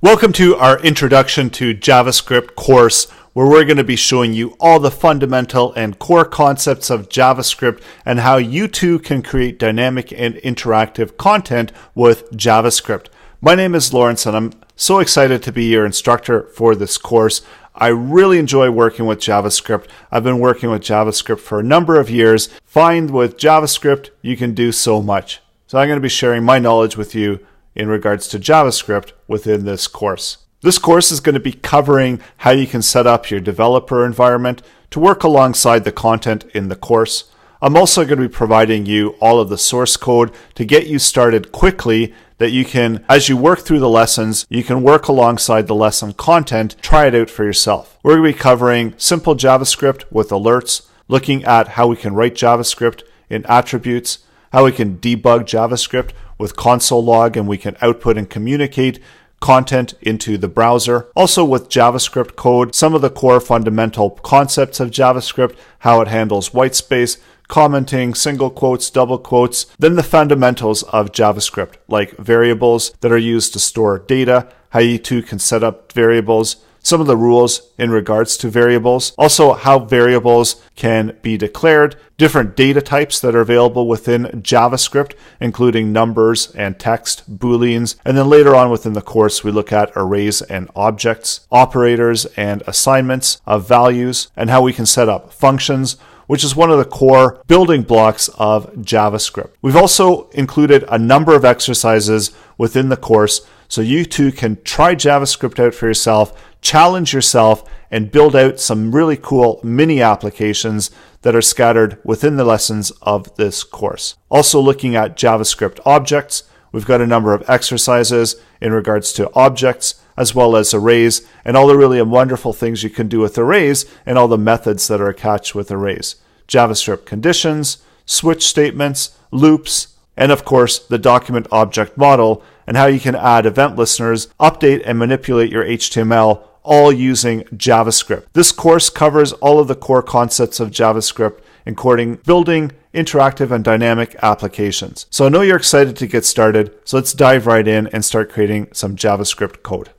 Welcome to our Introduction to JavaScript course, where we're going to be showing you all the fundamental and core concepts of JavaScript and how you too can create dynamic and interactive content with JavaScript. My name is Lawrence and I'm so excited to be your instructor for this course. I really enjoy working with JavaScript. I've been working with JavaScript for a number of years. Find with JavaScript you can do so much. So I'm going to be sharing my knowledge with you in regards to JavaScript within this course. This course is going to be covering how you can set up your developer environment to work alongside the content in the course. I'm also going to be providing you all of the source code to get you started quickly, that you can, as you work through the lessons, you can work alongside the lesson content, try it out for yourself. We're going to be covering simple JavaScript with alerts, looking at how we can write JavaScript in attributes, how we can debug JavaScript with console log, and we can output and communicate content into the browser. Also with JavaScript Code, some of the core fundamental concepts of JavaScript, how it handles whitespace, commenting, single quotes, double quotes, then the fundamentals of JavaScript, like variables that are used to store data, how you too can set up variables, some of the rules in regards to variables, also how variables can be declared, different data types that are available within JavaScript, including numbers and text, booleans, and then later on within the course we look at arrays and objects, operators and assignments of values, and how we can set up functions, which is one of the core building blocks of JavaScript. We've also included a number of exercises within the course so you too can try JavaScript out for yourself, challenge yourself, and build out some really cool mini applications that are scattered within the lessons of this course. Also looking at JavaScript objects, we've got a number of exercises in regards to objects, as well as arrays, and all the really wonderful things you can do with arrays and all the methods that are attached with arrays. JavaScript Conditions, switch statements, loops, and of course the document object model, and how you can add event listeners, update and manipulate your HTML, all using JavaScript. This course covers all of the core concepts of JavaScript, including building interactive and dynamic applications. So I know you're excited to get started, so let's dive right in and start creating some JavaScript code.